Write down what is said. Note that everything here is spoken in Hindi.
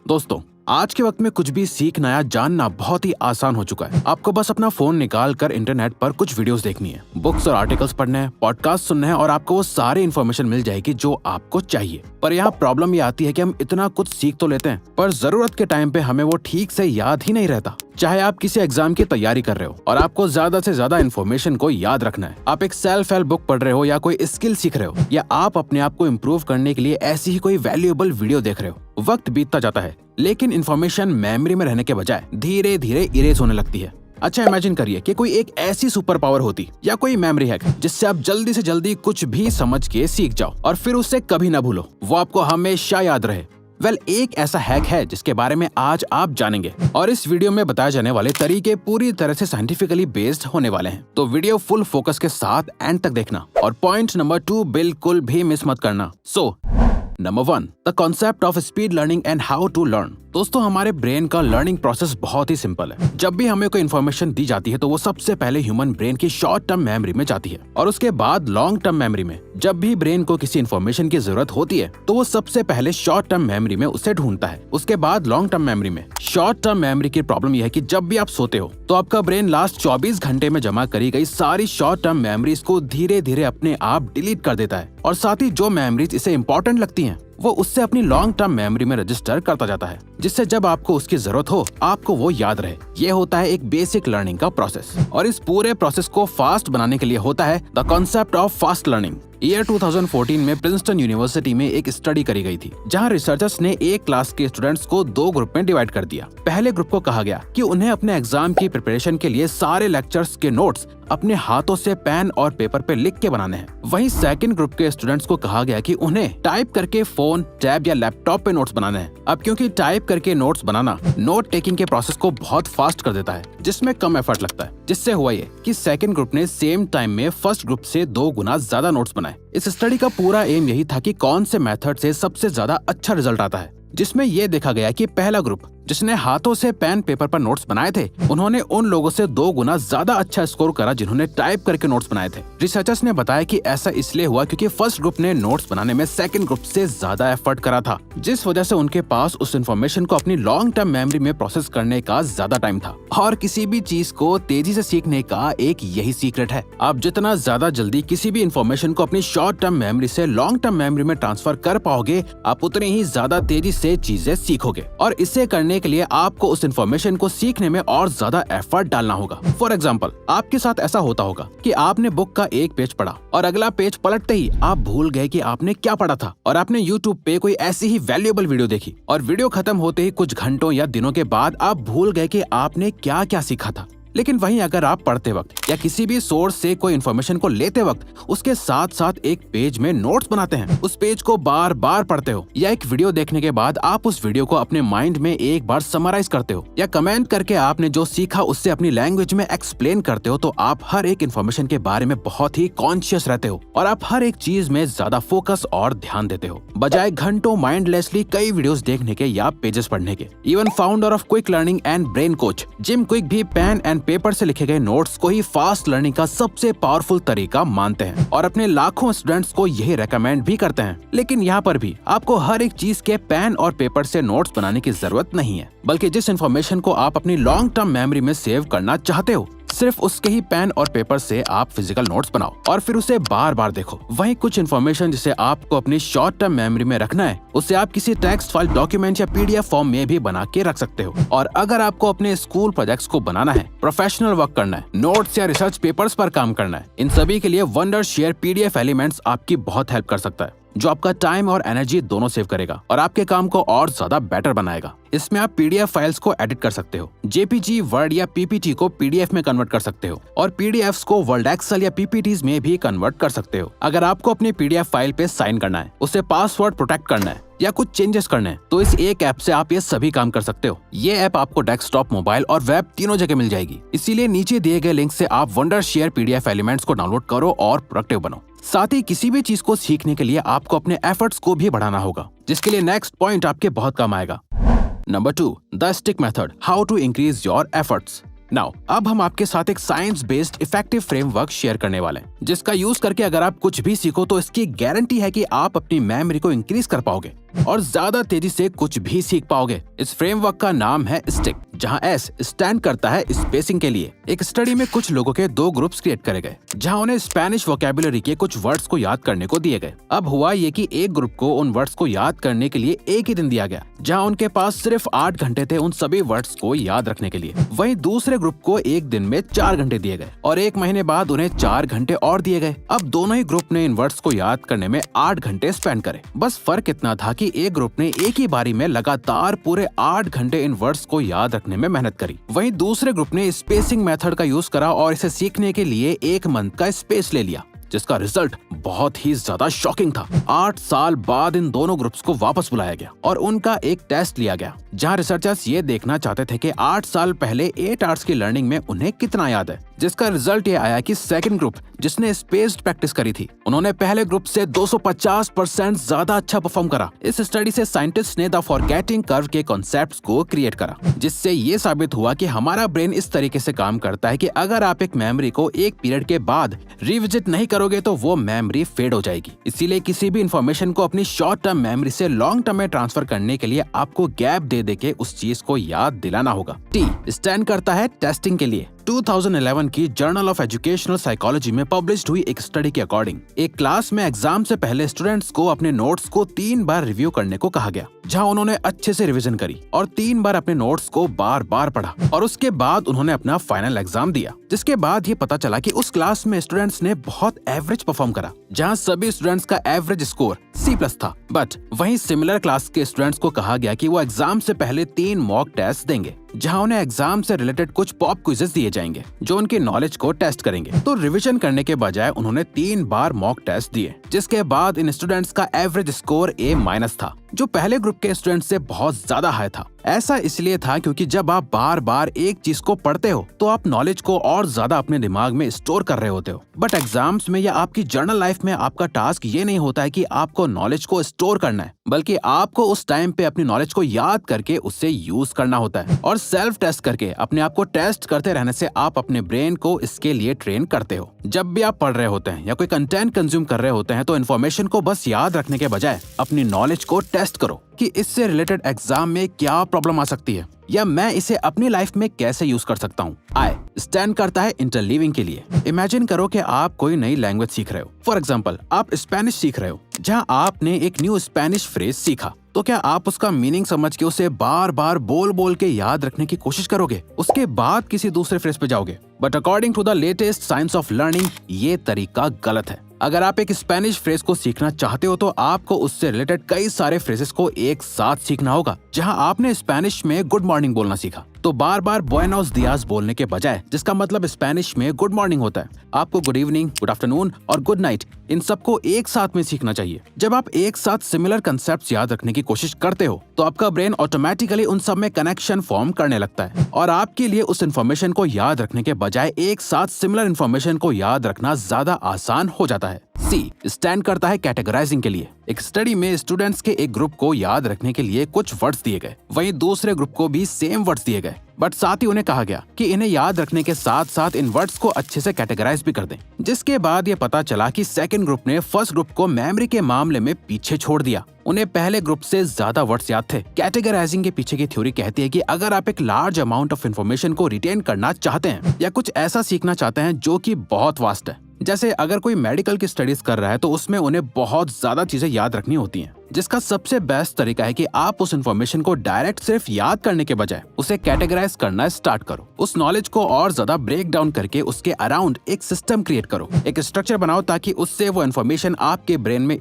दोस्तों, आज के वक्त में कुछ भी सीखना या जानना बहुत ही आसान हो चुका है। आपको बस अपना फोन निकाल कर इंटरनेट पर कुछ वीडियोस देखनी है, बुक्स और आर्टिकल्स पढ़ने हैं, पॉडकास्ट सुनने हैं और आपको वो सारी इन्फॉर्मेशन मिल जाएगी जो आपको चाहिए। पर यहाँ प्रॉब्लम ये आती है कि हम इतना कुछ सीख तो लेते हैं, पर जरूरत के टाइम पे हमें वो ठीक से याद ही नहीं रहता। चाहे आप किसी एग्जाम की तैयारी कर रहे हो और आपको ज्यादा से ज्यादा इन्फॉर्मेशन को याद रखना है, आप एक सेल्फ हेल्प बुक पढ़ रहे हो या कोई स्किल सीख रहे हो, या आप अपने आप को इम्प्रूव करने के लिए ऐसी ही कोई वैल्यूएबल वीडियो देख रहे हो, वक्त बीतता जाता है लेकिन इन्फॉर्मेशन मेमोरी में रहने के बजाय धीरे धीरे इरेज होने लगती है। अच्छा, इमेजिन करिए कि कोई एक ऐसी सुपर पावर होती या कोई मेमोरी हैक जिससे आप जल्दी से जल्दी कुछ भी समझ के सीख जाओ और फिर उससे कभी ना भूलो, वो आपको हमेशा याद रहे। एक ऐसा हैक है जिसके बारे में आज आप जानेंगे और इस वीडियो में बताए जाने वाले तरीके पूरी तरह से साइंटिफिकली बेस्ड होने वाले हैं। तो वीडियो फुल फोकस के साथ एंड तक देखना और पॉइंट नंबर 2 बिल्कुल भी मिस मत करना। Number 1, the concept of speed learning and how to learn. दोस्तों, हमारे ब्रेन का लर्निंग प्रोसेस बहुत ही सिंपल है। जब भी हमें कोई इन्फॉर्मेशन दी जाती है तो वो सबसे पहले ह्यूमन ब्रेन की शॉर्ट टर्म मेमोरी में जाती है और उसके बाद लॉन्ग टर्म मेमोरी में। जब भी ब्रेन को किसी इन्फॉर्मेशन की जरूरत होती है तो वो सबसे पहले शॉर्ट टर्म मेमोरी में उसे ढूंढता है, उसके बाद लॉन्ग टर्म मेमोरी में। शॉर्ट टर्म मेमोरी की प्रॉब्लम यह है कि जब भी आप सोते हो तो आपका ब्रेन लास्ट 24 घंटे में जमा करी गई सारी शॉर्ट टर्म मेमोरीज को धीरे धीरे अपने आप डिलीट कर देता है और साथ ही जो मेमोरीज इसे इंपॉर्टेंट लगती हैं वो उससे अपनी लॉन्ग टर्म मेमोरी में रजिस्टर करता जाता है, जिससे जब आपको उसकी जरूरत हो आपको वो याद रहे। ये होता है एक बेसिक लर्निंग का प्रोसेस और इस पूरे प्रोसेस को फास्ट बनाने के लिए होता है the concept of fast learning. Year 2014 में प्रिंसटन यूनिवर्सिटी में एक स्टडी करी गई थी जहां रिसर्चर्स ने एक क्लास के स्टूडेंट्स को 2 ग्रुप में डिवाइड कर दिया। पहले ग्रुप को कहा गया कि उन्हें अपने एग्जाम की प्रिपरेशन के लिए सारे लेक्चर्स के नोट्स अपने हाथों से पेन और पेपर पे लिख के बनाने हैं। वहीं सेकंड ग्रुप के स्टूडेंट्स को कहा गया कि उन्हें टाइप करके फोन, टैब या लैपटॉप पे नोट्स बनाने हैं। अब क्योंकि टाइप करके नोट्स बनाना नोट टेकिंग के प्रोसेस को बहुत फास्ट कर देता है, जिसमें कम एफर्ट लगता है, जिससे हुआ ये कि सेकंड ग्रुप ने सेम टाइम में फर्स्ट ग्रुप से 2 गुना ज्यादा नोट्स बनाए। इस स्टडी का पूरा एम यही था कि कौन से मेथड से सबसे ज्यादा अच्छा रिजल्ट आता है, जिसमें ये देखा गया कि पहला ग्रुप जिसने हाथों से पेन पेपर पर नोट्स बनाए थे उन्होंने उन लोगों से 2 गुना ज्यादा अच्छा स्कोर करा जिन्होंने टाइप करके नोट्स बनाए थे। रिसर्चर्स ने बताया कि ऐसा इसलिए हुआ क्योंकि फर्स्ट ग्रुप ने नोट्स बनाने में सेकंड ग्रुप से ज्यादा एफर्ट करा था, जिस वजह से उनके पास उस इन्फॉर्मेशन को अपनी लॉन्ग टर्म मेमोरी में प्रोसेस करने का ज्यादा टाइम था। और किसी भी चीज को तेजी से सीखने का एक यही सीक्रेट है, आप जितना ज्यादा जल्दी किसी भी इन्फॉर्मेशन को अपनी शॉर्ट टर्म मेमोरी से लॉन्ग टर्म मेमोरी में ट्रांसफर कर पाओगे, आप उतनी ही ज्यादा तेजी से चीजें सीखोगे। और इसे करने के लिए आपको उस इन्फॉर्मेशन को सीखने में और ज्यादा एफर्ट डालना होगा। फॉर एग्जांपल, आपके साथ ऐसा होता होगा कि आपने बुक का एक पेज पढ़ा और अगला पेज पलटते ही आप भूल गए कि आपने क्या पढ़ा था और आपने YouTube पे कोई ऐसी ही वैल्यूएबल वीडियो देखी और वीडियो खत्म होते ही कुछ घंटों या दिनों के बाद आप भूल गए कि आपने क्या क्या सीखा था। लेकिन वहीं अगर आप पढ़ते वक्त या किसी भी सोर्स से कोई इन्फॉर्मेशन को लेते वक्त उसके साथ साथ एक पेज में नोट्स बनाते हैं, उस पेज को बार बार पढ़ते हो या एक वीडियो देखने के बाद आप उस वीडियो को अपने माइंड में एक बार समराइज करते हो या कमेंट करके आपने जो सीखा उससे अपनी लैंग्वेज में एक्सप्लेन करते हो, तो आप हर एक इन्फॉर्मेशन के बारे में बहुत ही कॉन्शियस रहते हो और आप हर एक चीज में ज्यादा फोकस और ध्यान देते हो, बजाय घंटों माइंडलेसली कई वीडियोस देखने के या पेजेस पढ़ने के। Even founder of quick learning and brain coach gym quick भी पेन एंड पेपर से लिखे गए नोट्स को ही फास्ट लर्निंग का सबसे पावरफुल तरीका मानते हैं और अपने लाखों स्टूडेंट्स को यही रेकमेंड भी करते हैं। लेकिन यहाँ पर भी आपको हर एक चीज के पेन और पेपर से नोट्स बनाने की जरूरत नहीं है, बल्कि जिस इन्फॉर्मेशन को आप अपनी लॉन्ग टर्म मेमोरी में सेव करना चाहते हो सिर्फ उसके ही पेन और पेपर से आप फिजिकल नोट्स बनाओ और फिर उसे बार बार देखो। वहीं कुछ इन्फॉर्मेशन जिसे आपको अपनी शॉर्ट टर्म मेमोरी में रखना है उसे आप किसी टेक्स्ट फाइल, डॉक्यूमेंट या PDF फॉर्म में भी बना के रख सकते हो। और अगर आपको अपने स्कूल प्रोजेक्ट्स को बनाना है, प्रोफेशनल वर्क करना है, नोट्स या रिसर्च पेपर्स पर काम करना है, इन सभी के लिए वंडरशेयर PDF एलिमेंट्स आपकी बहुत हेल्प कर सकता है, जो आपका टाइम और एनर्जी दोनों सेव करेगा और आपके काम को और ज्यादा बेटर बनाएगा। इसमें आप PDF फाइल्स को एडिट कर सकते हो, JPG, वर्ड या PPT को PDF में कन्वर्ट कर सकते हो और PDFs को वर्ड एक्सेल या PPTs में भी कन्वर्ट कर सकते हो। अगर आपको अपनी PDF फाइल पे साइन करना है, उसे पासवर्ड प्रोटेक्ट करना है या कुछ चेंजेस करने हैं, तो इस एक ऐप से आप ये सभी काम कर सकते हो। ये ऐप आपको डेस्कटॉप, मोबाइल और वेब तीनों जगह मिल जाएगी। इसीलिए नीचे दिए गए लिंक से आप वंडरशेयर PDF एलिमेंट्स को डाउनलोड करो और प्रोडक्टिव बनो। साथ ही किसी भी चीज को सीखने के लिए आपको अपने एफर्ट्स को भी बढ़ाना होगा, जिसके लिए नेक्स्ट पॉइंट आपके बहुत काम आएगा। Number 2, the stick method, how to increase your efforts. Now अब हम आपके साथ एक science based effective framework share करने वाले हैं, जिसका यूज करके अगर आप कुछ भी सीखो तो इसकी गारंटी है कि आप अपनी मेमोरी को इंक्रीज कर पाओगे और ज्यादा तेजी से कुछ भी सीख पाओगे। इस फ्रेमवर्क का नाम है स्टिक, जहां S स्टैंड करता है स्पेसिंग के लिए। एक स्टडी में कुछ लोगों के 2 ग्रुप्स क्रिएट करे गए, जहां उन्हें स्पेनिश वोकैबुलरी के कुछ वर्ड्स को याद करने को दिए गए। अब हुआ ये कि एक ग्रुप को उन वर्ड्स को याद करने के लिए एक ही दिन दिया गया, जहां उनके पास सिर्फ 8 घंटे थे उन सभी वर्ड्स को याद रखने के लिए। वहीं दूसरे ग्रुप को एक दिन में 4 घंटे दिए गए और 1 महीने बाद उन्हें 4 घंटे और दिए गए। अब दोनों ही ग्रुप ने इन वर्ड्स को याद करने में 8 घंटे स्पेंड करे। बस फर्क इतना था कि एक ग्रुप ने एक ही बारी में लगातार पूरे 8 घंटे इन वर्ड्स को याद रखने में मेहनत करी। वहीं दूसरे ग्रुप ने स्पेसिंग मेथड का यूज करा और इसे सीखने के लिए 1 मंथ का स्पेस ले लिया, जिसका रिजल्ट बहुत ही ज्यादा शॉकिंग था। 8 साल बाद इन दोनों ग्रुप्स को वापस बुलाया गया और उनका एक टेस्ट लिया गया, जहां रिसर्चर्स ये देखना चाहते थे कि 8 साल पहले 8 आवर्स की लर्निंग में उन्हें कितना याद है। जिसका रिजल्ट ये आया कि सेकंड ग्रुप, जिसने स्पेस्ड प्रैक्टिस करी थी, उन्होंने पहले ग्रुप से 250% ज्यादा अच्छा परफॉर्म करा। इस स्टडी से साइंटिस्ट ने द फॉरगेटिंग कर्व के कॉन्सेप्ट्स को क्रिएट करा, जिससे ये साबित हुआ कि हमारा ब्रेन इस तरीके से काम करता है कि अगर आप एक मेमोरी को एक पीरियड के बाद रिविजिट नहीं करोगे तो वो मेमोरी फेड हो जाएगी। इसीलिए किसी भी इंफॉर्मेशन को अपनी शॉर्ट टर्म मेमोरी से लॉन्ग टर्म में ट्रांसफर करने के लिए आपको गैप दे के उस चीज को याद दिलाना होगा। T स्टैंड करता है टेस्टिंग के लिए। 2011 की जर्नल ऑफ एजुकेशनल साइकोलॉजी में पब्लिश्ड हुई एक स्टडी के अकॉर्डिंग एक क्लास में एग्जाम से पहले स्टूडेंट्स को अपने नोट्स को 3 बार रिव्यू करने को कहा गया, जहां उन्होंने अच्छे से रिवीजन करी और 3 बार अपने नोट्स को बार बार पढ़ा और उसके बाद उन्होंने अपना फाइनल एग्जाम दिया। जिसके बाद ये पता चला कि उस क्लास में स्टूडेंट्स ने बहुत एवरेज परफॉर्म करा, जहां सभी स्टूडेंट्स का एवरेज स्कोर C+ था। बट वहीं सिमिलर क्लास के स्टूडेंट्स को कहा गया कि वो एग्जाम से पहले 3 मॉक टेस्ट देंगे, जहां उन्हें एग्जाम से रिलेटेड कुछ पॉप क्विज़ेस दिए जाएंगे जो उनकी नॉलेज को टेस्ट करेंगे। तो रिवीजन करने के बजाय उन्होंने 3 बार मॉक टेस्ट दिए, जिसके बाद इन स्टूडेंट्स का एवरेज स्कोर A- था, जो पहले ग्रुप के स्टूडेंट्स से बहुत ज्यादा हाई था। ऐसा इसलिए था क्योंकि जब आप बार बार एक चीज को पढ़ते हो तो आप नॉलेज को और ज्यादा अपने दिमाग में स्टोर कर रहे होते हो। बट एग्जाम्स में या आपकी जर्नल लाइफ में आपका टास्क ये नहीं होता है कि आपको नॉलेज को स्टोर करना है, बल्कि आपको उस टाइम पे अपनी नॉलेज को याद करके उससे यूज करना होता है। और सेल्फ टेस्ट करके अपने आप को टेस्ट करते रहने से आप अपने ब्रेन को इसके लिए ट्रेन करते हो। जब भी आप पढ़ रहे होते हैं या कोई कंटेंट कंज्यूम कर रहे होते हैं तो इन्फॉर्मेशन को बस याद रखने के बजाय अपनी नॉलेज को टेस्ट करो कि इससे रिलेटेड एग्जाम में क्या प्रॉब्लम आ सकती है या मैं इसे अपनी लाइफ में कैसे यूज कर सकता हूँ। I स्टैंड करता है इंटरलीविंग के लिए। इमेजिन करो कि आप कोई नई लैंग्वेज सीख रहे हो। फॉर एग्जाम्पल, आप स्पेनिश सीख रहे हो, जहाँ आपने एक न्यू स्पेनिश फ्रेज सीखा, तो क्या आप उसका मीनिंग समझ के उसे बार बार बोल बोल के याद रखने की कोशिश करोगे, उसके बाद किसी दूसरे फ्रेज पे जाओगे? But according to the latest science of learning ये तरीका गलत है। अगर आप एक स्पेनिश फ्रेज को सीखना चाहते हो तो आपको उससे रिलेटेड कई सारे फ्रेजेस को एक साथ सीखना होगा। जहां आपने स्पेनिश में गुड मॉर्निंग बोलना सीखा, तो बार बार बुएनोस दियास बोलने के बजाय, जिसका मतलब स्पेनिश में गुड मॉर्निंग होता है, आपको गुड इवनिंग, गुड आफ्टरनून और गुड नाइट इन सबको एक साथ में सीखना चाहिए। जब आप एक साथ सिमिलर कंसेप्ट्स याद रखने की कोशिश करते हो तो आपका ब्रेन ऑटोमेटिकली उन सब में कनेक्शन फॉर्म करने लगता है और आपके लिए उस इन्फॉर्मेशन को याद रखने के बजाय एक साथ सिमिलर इन्फॉर्मेशन को याद रखना ज्यादा आसान हो जाता है। C स्टैंड करता है कैटेगराइजिंग के लिए। एक स्टडी में स्टूडेंट्स के एक ग्रुप को याद रखने के लिए कुछ वर्ड्स दिए गए, वहीं दूसरे ग्रुप को भी सेम वर्ड्स दिए गए, बट साथ ही उन्हें कहा गया कि इन्हें याद रखने के साथ साथ इन वर्ड्स को अच्छे से कैटेगराइज भी कर दें। जिसके बाद ये पता चला कि सेकंड ग्रुप ने फर्स्ट ग्रुप को मेमोरी के मामले में पीछे छोड़ दिया। उन्हें पहले ग्रुप से ज्यादा वर्ड्स याद थे। कैटेगराइजिंग के पीछे की थ्योरी कहती है कि अगर आप एक लार्ज अमाउंट ऑफ इन्फॉर्मेशन को रिटेन करना चाहते हैं या कुछ ऐसा सीखना चाहते हैं जो कि बहुत वास्ट है, जैसे अगर कोई मेडिकल की स्टडीज कर रहा है तो उसमें उन्हें बहुत ज्यादा चीजें याद रखनी होती हैं, जिसका सबसे बेस्ट तरीका है कि आप उस इन्फॉर्मेशन को डायरेक्ट सिर्फ याद करने के बजाय उसे कैटेगराइज करना स्टार्ट करो। उस नॉलेज को और ज्यादा ब्रेक डाउन करके उसके अराउंड एक सिस्टम क्रिएट करो, एक स्ट्रक्चर बनाओ ताकि उससे वो इन्फॉर्मेशन आपके ब्रेन में